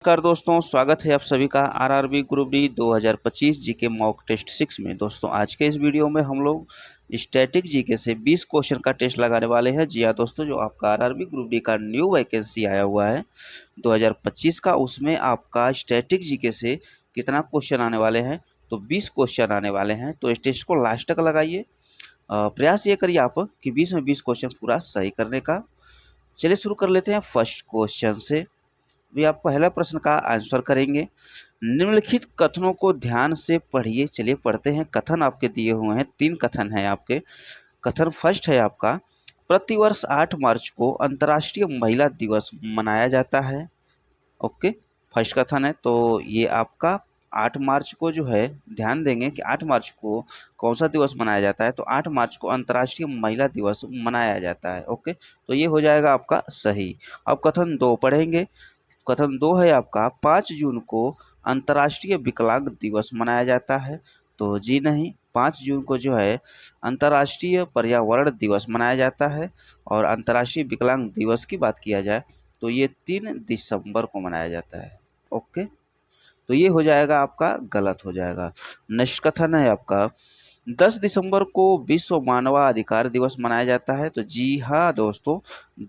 नमस्कार दोस्तों, स्वागत है आप सभी का RRB group D 2025 GK mock test 6 में। दोस्तों आज के इस वीडियो में हम लोग स्टैटिक जीके से 20 क्वेश्चन का टेस्ट लगाने वाले हैं। जी हाँ दोस्तों, जो आपका आरआरबी ग्रुप डी का न्यू वैकेंसी आया हुआ है 2025 का, उसमें आपका स्टैटिक जीके से कितना क्वेश्चन आने वाले हैं, तो 20 क्वेश्चन आने वाले हैं। तो इस टेस्ट को लास्ट तक लगाइए, प्रयास ये करिए आप कि 20 में 20 क्वेश्चन पूरा सही करने का। चलिए शुरू कर लेते हैं फर्स्ट क्वेश्चन से। भी आप पहला प्रश्न का आंसर करेंगे। निम्नलिखित कथनों को ध्यान से पढ़िए। चलिए पढ़ते हैं। कथन आपके दिए हुए हैं, 3 कथन हैं आपके। कथन फर्स्ट है आपका, प्रतिवर्ष 8 मार्च को अंतर्राष्ट्रीय महिला दिवस मनाया जाता है। ओके, फर्स्ट कथन है। तो ये आपका 8 मार्च को जो है, ध्यान देंगे कि 8 मार्च को कौन सा दिवस मनाया जाता है, तो 8 मार्च को अंतर्राष्ट्रीय महिला दिवस मनाया जाता है। ओके, तो ये हो जाएगा आपका सही। अब कथन 2 पढ़ेंगे। कथन 2 है आपका, 5 जून को अंतर्राष्ट्रीय विकलांग दिवस मनाया जाता है। तो जी नहीं, 5 जून को जो है अंतर्राष्ट्रीय पर्यावरण दिवस मनाया जाता है। और अंतर्राष्ट्रीय विकलांग दिवस की बात किया जाए तो ये 3 दिसंबर को मनाया जाता है। ओके, तो ये हो जाएगा आपका, गलत हो जाएगा। नेक्स्ट कथन है आपका, 10 दिसंबर को विश्व मानवाधिकार दिवस मनाया जाता है। तो जी हाँ दोस्तों,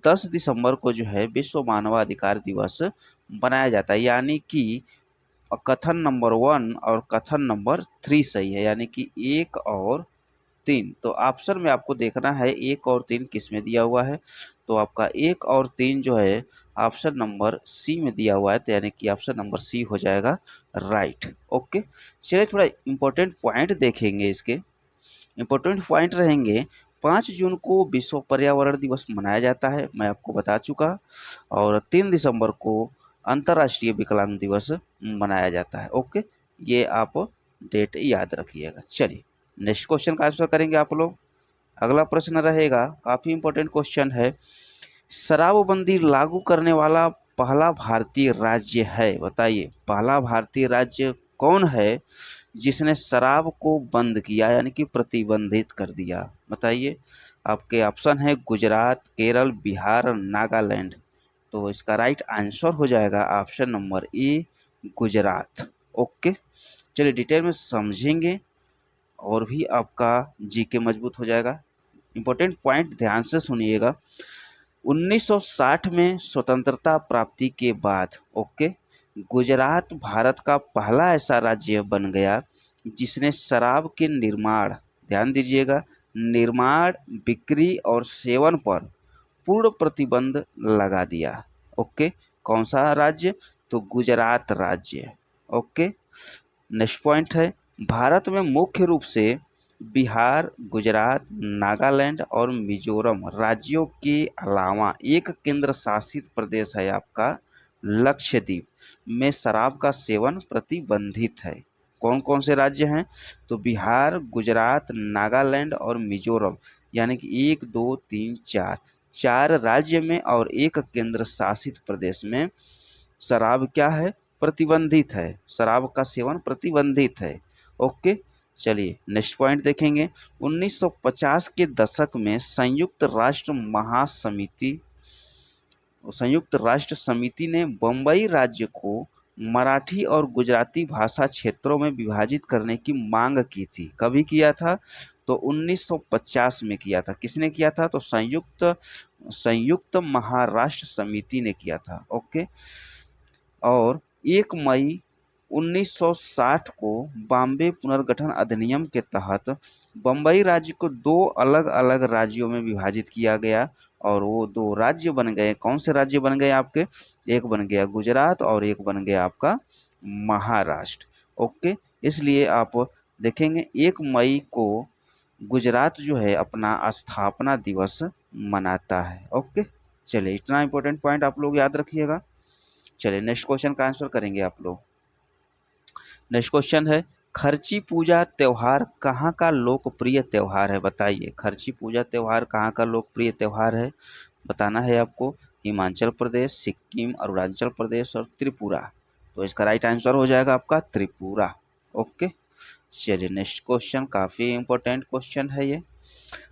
10 दिसंबर को जो है विश्व मानवाधिकार दिवस मनाया जाता है। यानी कि कथन नंबर 1 और कथन नंबर 3 सही है, यानी कि 1 और 3। तो ऑप्शन में आपको देखना है 1 और 3 किस में दिया हुआ है। तो आपका 1 और 3 जो है ऑप्शन नंबर सी में दिया हुआ है, तो यानी कि ऑप्शन नंबर सी हो जाएगा राइट। ओके, चलिए थोड़ा इंपॉर्टेंट पॉइंट देखेंगे। इसके इंपॉर्टेंट पॉइंट रहेंगे, 5 जून को विश्व पर्यावरण दिवस मनाया जाता है, मैं आपको बता चुका। और 3 दिसंबर को अंतर्राष्ट्रीय विकलांग दिवस मनाया जाता है। ओके, ये आप डेट याद रखिएगा। चलिए नेक्स्ट क्वेश्चन का आंसर करेंगे आप लोग। अगला प्रश्न रहेगा, काफ़ी इंपॉर्टेंट क्वेश्चन है। शराबबंदी लागू करने वाला पहला भारतीय राज्य है, बताइए पहला भारतीय राज्य कौन है जिसने शराब को बंद किया, यानी कि प्रतिबंधित कर दिया। बताइए, आपके ऑप्शन है गुजरात, केरल, बिहार, नागालैंड। तो इसका राइट आंसर हो जाएगा ऑप्शन नंबर ए, गुजरात। ओके, चलिए डिटेल में समझेंगे और भी आपका जीके मजबूत हो जाएगा। इंपॉर्टेंट पॉइंट ध्यान से सुनिएगा। 1960 में स्वतंत्रता प्राप्ति के बाद ओके, गुजरात भारत का पहला ऐसा राज्य बन गया जिसने शराब के निर्माण, ध्यान दीजिएगा, निर्माण, बिक्री और सेवन पर पूर्ण प्रतिबंध लगा दिया। ओके, कौन सा राज्य, तो गुजरात राज्य। ओके, नेक्स्ट पॉइंट है, भारत में मुख्य रूप से बिहार, गुजरात, नागालैंड और मिजोरम राज्यों के अलावा एक केंद्र शासित प्रदेश है आपका लक्षद्वीप, में शराब का सेवन प्रतिबंधित है। कौन कौन से राज्य हैं, तो बिहार, गुजरात, नागालैंड और मिजोरम, यानी कि 1 2 3 4, 4 राज्य में और एक केंद्र शासित प्रदेश में शराब क्या है, प्रतिबंधित है। शराब का सेवन प्रतिबंधित है। ओके, चलिए नेक्स्ट पॉइंट देखेंगे। 1950 के दशक में संयुक्त राष्ट्र समिति ने बम्बई राज्य को मराठी और गुजराती भाषा क्षेत्रों में विभाजित करने की मांग की थी। कभी किया था, तो 1950 में किया था। किसने किया था, तो संयुक्त महाराष्ट्र समिति ने किया था। ओके, और 1 मई 1960 को बॉम्बे पुनर्गठन अधिनियम के तहत बम्बई राज्य को 2 अलग अलग राज्यों में विभाजित किया गया। और वो 2 राज्य बन गए, कौन से राज्य बन गए आपके, एक बन गया गुजरात और एक बन गया आपका महाराष्ट्र। ओके, इसलिए आप देखेंगे 1 मई को गुजरात जो है अपना स्थापना दिवस मनाता है। ओके, चलिए इतना इंपॉर्टेंट पॉइंट आप लोग याद रखिएगा। चलिए नेक्स्ट क्वेश्चन का आंसर करेंगे आप लोग। नेक्स्ट क्वेश्चन है, खर्ची पूजा त्योहार कहाँ का लोकप्रिय त्योहार है, बताइए खर्ची पूजा त्योहार कहाँ का लोकप्रिय त्योहार है। बताना है आपको, हिमाचल प्रदेश, सिक्किम, अरुणाचल प्रदेश और त्रिपुरा। तो इसका राइट आंसर हो जाएगा आपका त्रिपुरा। ओके, चलिए नेक्स्ट क्वेश्चन, काफ़ी इंपॉर्टेंट क्वेश्चन है ये।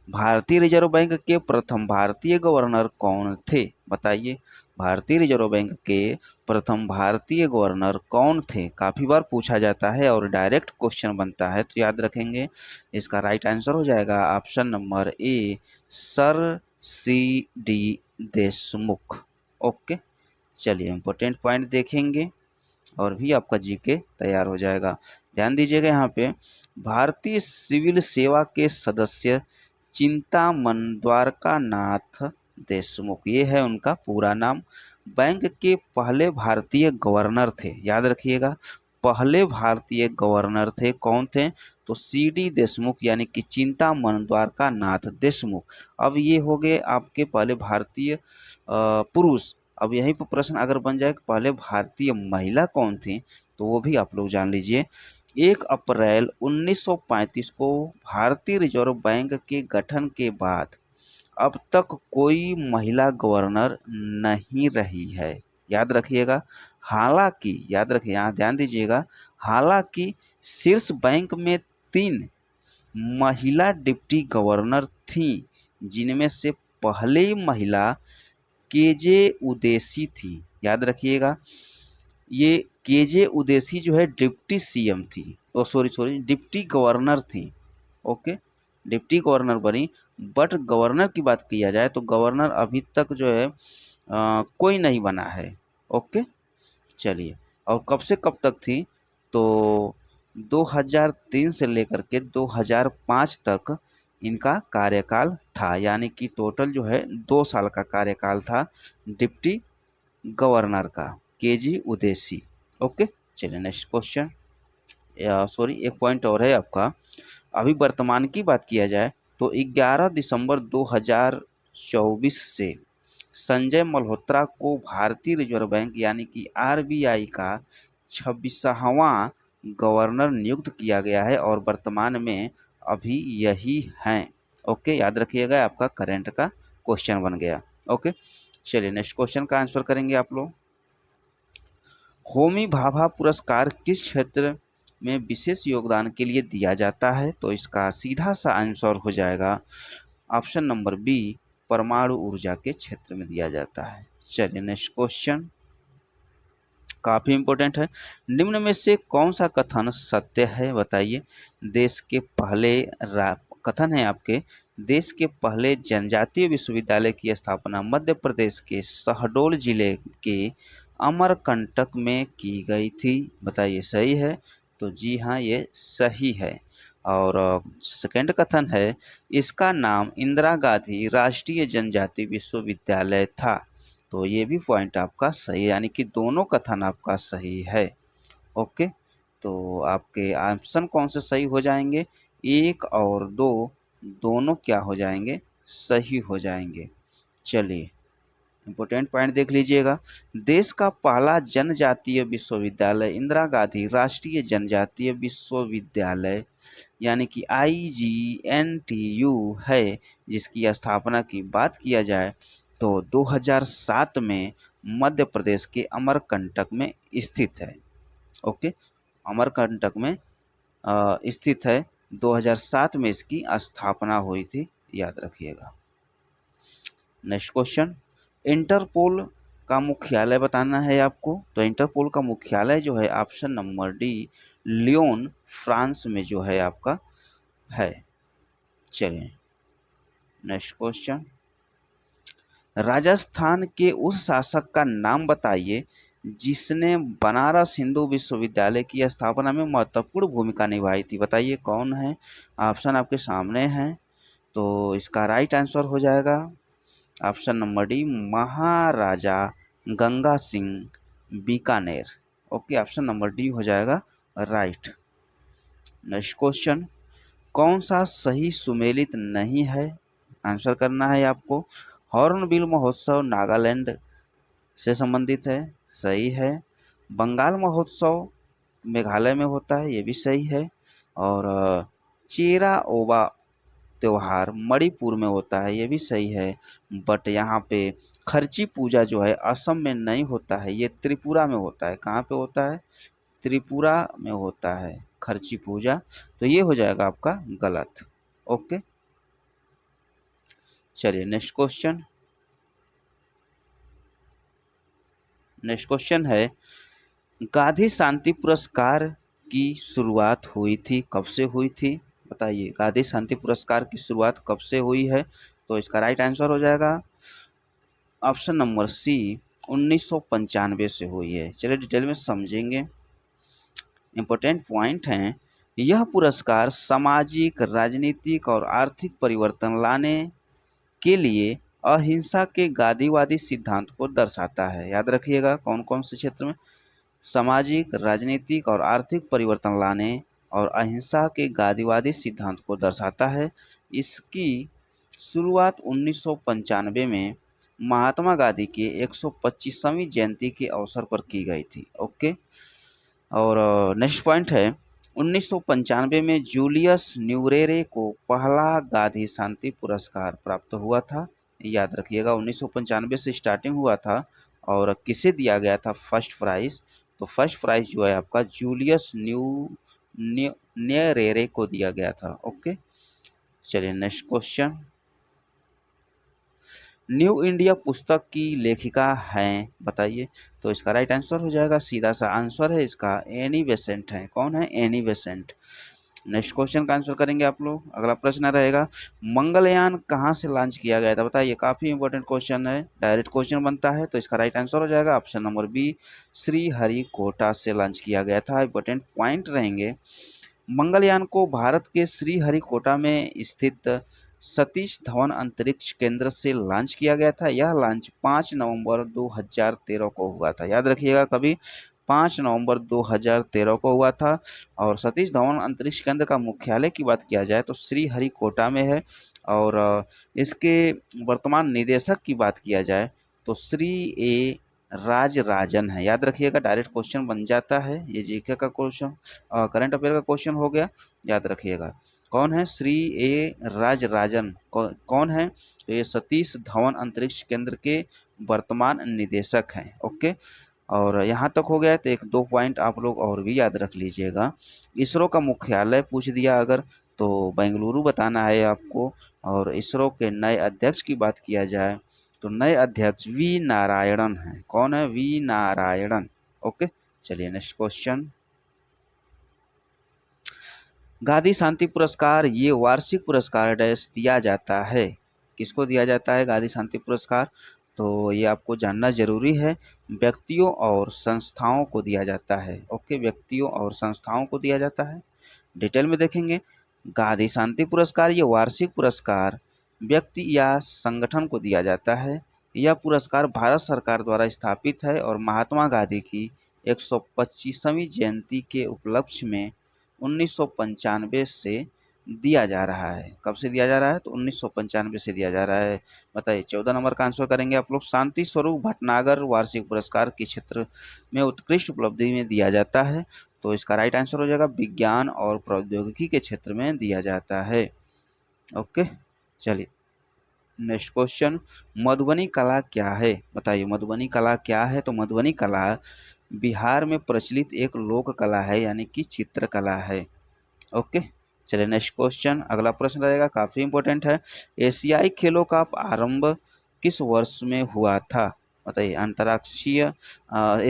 भारतीय रिजर्व बैंक के प्रथम भारतीय गवर्नर कौन थे, बताइए भारतीय रिजर्व बैंक के प्रथम भारतीय गवर्नर कौन थे? काफ़ी बार पूछा जाता है और डायरेक्ट क्वेश्चन बनता है, तो याद रखेंगे। इसका राइट आंसर हो जाएगा option number A, sir C D Deshmukh. Okay, चलिए इंपॉर्टेंट पॉइंट देखेंगे और भी आपका जीके तैयार हो जाएगा। ध्यान दीजिएगा यहाँ पे, भारतीय सिविल सेवा के सदस्य चिंतामन द्वारकानाथ देशमुख, ये है उनका पूरा नाम। बैंक के पहले भारतीय गवर्नर थे, याद रखिएगा, पहले भारतीय गवर्नर थे, कौन थे? तो सी डी देशमुख, यानी कि चिंतामन द्वारकानाथ देशमुख। अब ये हो गए आपके पहले भारतीय पुरुष। अब यहीं पर प्रश्न अगर बन जाए कि पहले भारतीय महिला कौन थी, तो वो भी आप लोग जान लीजिए। 1 अप्रैल 1935 को भारतीय रिजर्व बैंक के गठन के बाद अब तक कोई महिला गवर्नर नहीं रही है, याद रखिएगा। हालांकि, याद रखिए, यहाँ ध्यान दीजिएगा, हालांकि शीर्ष बैंक में 3 महिला डिप्टी गवर्नर थीं, जिनमें से पहली महिला केजे उदेसी थी, याद रखिएगा। ये केजे उदेसी जो है डिप्टी सीएम थी, सॉरी डिप्टी गवर्नर थी। ओके, डिप्टी गवर्नर बनी, बट गवर्नर की बात किया जाए तो गवर्नर अभी तक जो है कोई नहीं बना है। ओके, चलिए, और कब से कब तक थी? तो 2003 से लेकर के 2005 तक इनका कार्यकाल था, यानी कि टोटल जो है 2 साल का कार्यकाल था डिप्टी गवर्नर का, केजी उदेसी। ओके, चलिए नेक्स्ट क्वेश्चन, सॉरी एक पॉइंट और है आपका। अभी वर्तमान की बात किया जाए तो 11 दिसंबर 2024 से संजय मल्होत्रा को भारतीय रिजर्व बैंक यानी कि आरबीआई का 26वां गवर्नर नियुक्त किया गया है और वर्तमान में अभी यही हैं। ओके, याद रखिएगा, आपका करंट का क्वेश्चन बन गया। ओके, चलिए नेक्स्ट क्वेश्चन का आंसर करेंगे आप लोग। होमी भाभा पुरस्कार किस क्षेत्र में विशेष योगदान के लिए दिया जाता है? तो इसका सीधा सा आंसर हो जाएगा ऑप्शन नंबर बी, परमाणु ऊर्जा के क्षेत्र में दिया जाता है। चलिए नेक्स्ट क्वेश्चन, काफी इंपॉर्टेंट है। निम्न में से कौन सा कथन सत्य है, बताइए। देश के पहले कथन है आपके, देश के पहले जनजातीय विश्वविद्यालय की स्थापना मध्य प्रदेश के शहडोल जिले के अमरकंटक में की गई थी, बताइए सही है? तो जी हाँ, ये सही है। और सेकंड कथन है, इसका नाम इंदिरा गांधी राष्ट्रीय जनजाति विश्वविद्यालय था, तो ये भी पॉइंट आपका सही है, यानी कि दोनों कथन आपका सही है। ओके, तो आपके ऑप्शन कौन से सही हो जाएंगे? 1 और 2 दोनों क्या हो जाएंगे? सही हो जाएंगे। चलिए इंपॉर्टेंट पॉइंट देख लीजिएगा। देश का पहला जनजातीय विश्वविद्यालय इंदिरा गांधी राष्ट्रीय जनजातीय विश्वविद्यालय यानी कि IGNTU है, जिसकी स्थापना की बात किया जाए तो 2007 में मध्य प्रदेश के अमरकंटक में स्थित है। ओके, अमरकंटक में स्थित है। 2007 में इसकी स्थापना हुई थी, याद रखिएगा। नेक्स्ट क्वेश्चन, इंटरपोल का मुख्यालय बताना है आपको। तो इंटरपोल का मुख्यालय जो है option number D, Lyon France में जो है आपका है। चलिए नेक्स्ट क्वेश्चन, राजस्थान के उस शासक का नाम बताइए जिसने बनारस हिंदू विश्वविद्यालय की स्थापना में महत्वपूर्ण भूमिका निभाई थी, बताइए कौन है? ऑप्शन आपके सामने हैं, तो इसका राइट आंसर हो जाएगा option number D, Maharaja Ganga Singh Bikaner. Okay, option number D हो जाएगा राइट। नेक्स्ट क्वेश्चन, कौन सा सही सुमेलित नहीं है, आंसर करना है आपको। हॉर्नबिल महोत्सव नागालैंड से संबंधित है, सही है। बंगाल महोत्सव मेघालय में होता है, ये भी सही है। और चेरा ओबा त्योहार मणिपुर में होता है, ये भी सही है। बट यहाँ पे खर्ची पूजा जो है असम में नहीं होता है, ये त्रिपुरा में होता है। कहाँ पे होता है? त्रिपुरा में होता है खर्ची पूजा, तो ये हो जाएगा आपका गलत। ओके, चलिए नेक्स्ट क्वेश्चन, नेक्स्ट क्वेश्चन है, गांधी शांति पुरस्कार की शुरुआत हुई थी, कब से हुई थी? बताइए, गांधी शांति पुरस्कार की शुरुआत कब से हुई है? तो इसका राइट आंसर हो जाएगा ऑप्शन नंबर सी, 1995 से हुई है। चलिए डिटेल में समझेंगे। इम्पोर्टेंट पॉइंट हैं, यह पुरस्कार सामाजिक, राजनीतिक और आर्थिक परिवर्तन लाने के लिए अहिंसा के गांधीवादी सिद्धांत को दर्शाता है। याद रखिएगा कौन कौन से क्षेत्र में, सामाजिक, राजनीतिक और आर्थिक परिवर्तन लाने और अहिंसा के गांधीवादी सिद्धांत को दर्शाता है। इसकी शुरुआत 1995 में महात्मा गांधी के 125वीं जयंती के अवसर पर की गई थी। ओके, और नेक्स्ट पॉइंट है, 1995 में जूलियस न्यूरेरे को पहला गांधी शांति पुरस्कार प्राप्त हुआ था। याद रखिएगा 1995 से स्टार्टिंग हुआ था और किसे दिया गया था फर्स्ट प्राइज? तो फर्स्ट प्राइज जो है आपका जूलियस न्यूरेरे को दिया गया था। ओके, चलिए नेक्स्ट क्वेश्चन, न्यू इंडिया पुस्तक की लेखिका हैं, बताइए। तो इसका राइट आंसर हो जाएगा, सीधा सा आंसर है इसका, एनी बेसेंट है। कौन है? Annie Besant. नेक्स्ट क्वेश्चन का आंसर करेंगे आप लोग। अगला प्रश्न रहेगा, मंगलयान कहाँ से लॉन्च किया गया था? बताइए, काफ़ी इंपॉर्टेंट क्वेश्चन है, डायरेक्ट क्वेश्चन बनता है। तो इसका राइट आंसर हो जाएगा ऑप्शन नंबर बी, श्रीहरिकोटा से लॉन्च किया गया था। इंपॉर्टेंट पॉइंट रहेंगे, मंगलयान को भारत के श्रीहरिकोटा में स्थित सतीश धवन अंतरिक्ष केंद्र से लॉन्च किया गया था। यह लॉन्च 5 नवंबर 2013 को हुआ था। याद रखिएगा कभी, 5 नवंबर 2013 को हुआ था। और सतीश धवन अंतरिक्ष केंद्र का मुख्यालय की बात किया जाए तो श्रीहरिकोटा में है। और इसके वर्तमान निदेशक की बात किया जाए तो श्री ए राजराजन है। याद रखिएगा, डायरेक्ट क्वेश्चन बन जाता है, ये जीके का क्वेश्चन, करंट अफेयर का क्वेश्चन हो गया। याद रखिएगा कौन है? श्री ए राजराजन कौन है? तो ये सतीश धवन अंतरिक्ष केंद्र के वर्तमान निदेशक हैं। ओके, और यहाँ तक हो गया तो एक दो पॉइंट आप लोग और भी याद रख लीजिएगा। इसरो का मुख्यालय पूछ दिया अगर, तो बेंगलुरु बताना है आपको। और इसरो के नए अध्यक्ष की बात किया जाए तो नए अध्यक्ष वी नारायणन हैं। कौन है? वी नारायणन। ओके, चलिए नेक्स्ट क्वेश्चन, गांधी शांति पुरस्कार ये वार्षिक पुरस्कार डैश दिया जाता है। किसको दिया जाता है गांधी शांति पुरस्कार? तो ये आपको जानना जरूरी है, व्यक्तियों और संस्थाओं को दिया जाता है। ओके, व्यक्तियों और संस्थाओं को दिया जाता है। डिटेल में देखेंगे, गांधी शांति पुरस्कार ये वार्षिक पुरस्कार व्यक्ति या संगठन को दिया जाता है। यह पुरस्कार भारत सरकार द्वारा स्थापित है और महात्मा गांधी की 125वीं जयंती के उपलक्ष्य में 1995 से दिया जा रहा है। कब से दिया जा रहा है? तो 1995 से दिया जा रहा है। बताइए, 14 नंबर का आंसर करेंगे आप लोग। शांति स्वरूप भटनागर वार्षिक पुरस्कार किस क्षेत्र में उत्कृष्ट उपलब्धि में दिया जाता है? तो इसका राइट आंसर हो जाएगा विज्ञान और प्रौद्योगिकी के क्षेत्र में दिया जाता है। ओके, चलिए नेक्स्ट क्वेश्चन, मधुबनी कला क्या है? बताइए, मधुबनी कला क्या है? तो मधुबनी कला बिहार में प्रचलित एक लोक कला है, यानी कि चित्रकला है। ओके, चलिए नेक्स्ट क्वेश्चन, अगला प्रश्न रहेगा, काफ़ी इंपॉर्टेंट है, एशियाई खेलों का आरंभ किस वर्ष में हुआ था? बताइए, अंतर्राष्ट्रीय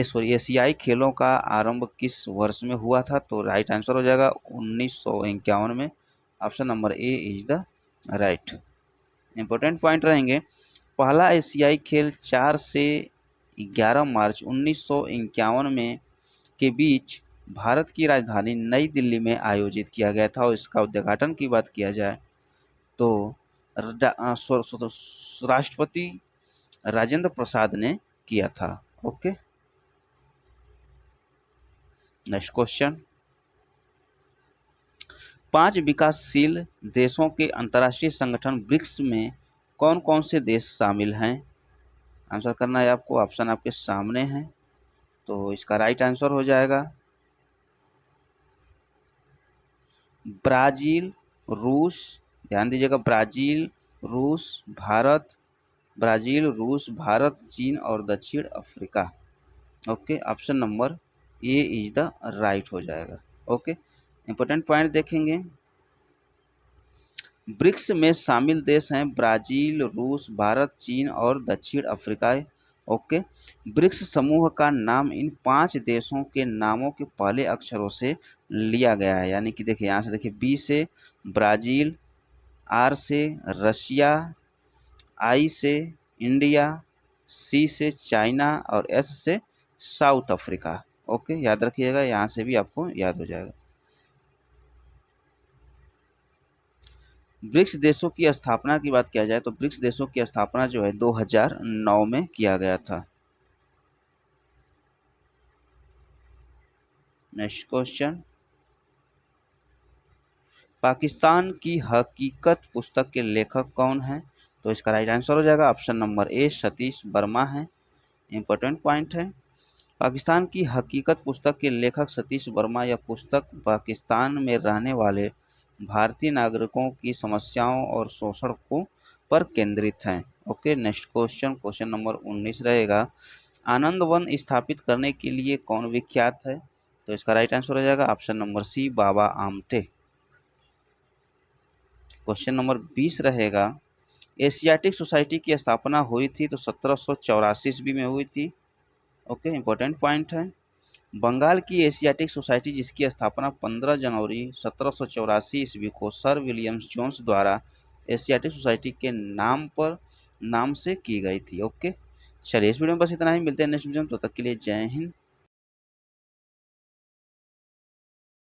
सॉरी एशियाई खेलों का आरंभ किस वर्ष में हुआ था? तो राइट आंसर हो जाएगा 1951 में। Option number A is the right. Important point रहेंगे, पहला एशियाई खेल 4 से 11 मार्च 1951 में के बीच भारत की राजधानी नई दिल्ली में आयोजित किया गया था। और इसका उद्घाटन की बात किया जाए तो राष्ट्रपति राजेंद्र प्रसाद ने किया था। ओके, नेक्स्ट क्वेश्चन, 5 विकासशील देशों के अंतर्राष्ट्रीय संगठन ब्रिक्स में कौन कौन से देश शामिल हैं? आंसर करना है आपको, ऑप्शन आपके सामने हैं। तो इसका राइट आंसर हो जाएगा ब्राज़ील, रूस, ध्यान दीजिएगा, ब्राज़ील, रूस, भारत, ब्राज़ील, रूस, भारत, चीन और दक्षिण Africa. Okay, option number A is the right हो जाएगा। ओके, इंपॉर्टेंट पॉइंट देखेंगे, ब्रिक्स में शामिल देश हैं ब्राज़ील, रूस, भारत, चीन और दक्षिण अफ्रीका। ओके। ब्रिक्स समूह का नाम इन 5 देशों के नामों के पहले अक्षरों से लिया गया है, यानी कि देखिए यहाँ से देखिए बी से ब्राज़ील, आर से रशिया, आई से इंडिया, सी से चाइना और एस से साउथ अफ्रीका। ओके, याद रखिएगा, यहाँ से भी आपको याद हो जाएगा। ब्रिक्स देशों की स्थापना की बात किया जाए तो ब्रिक्स देशों की स्थापना जो है 2009 में किया गया था। नेक्स्ट क्वेश्चन, पाकिस्तान की हकीकत पुस्तक के लेखक कौन है? तो इसका राइट आंसर हो जाएगा option number A, Satish Verma है। इंपॉर्टेंट पॉइंट है। पाकिस्तान की हकीकत पुस्तक के लेखक सतीश वर्मा। यह पुस्तक पाकिस्तान में रहने वाले भारतीय नागरिकों की समस्याओं और शोषण को पर केंद्रित है। Okay, next question, question number 19 रहेगा, आनंद वन स्थापित करने के लिए कौन विख्यात है? तो इसका राइट आंसर हो जाएगा option number C, Baba Amte. Question number 20 रहेगा, एशियाटिक सोसाइटी की स्थापना हुई थी तो 1784 ईस्वी में हुई थी। ओके, इंपॉर्टेंट पॉइंट है। बंगाल की एशियाटिक सोसाइटी जिसकी स्थापना 15 जनवरी 1784 ईस्वी को सर विलियम्स जोन्स द्वारा एशियाटिक सोसाइटी के नाम से की गई थी। ओके, चलिए इस वीडियो में बस इतना ही, मिलते हैं नेक्स्ट वीडियो में, तब तक के लिए जय हिंद,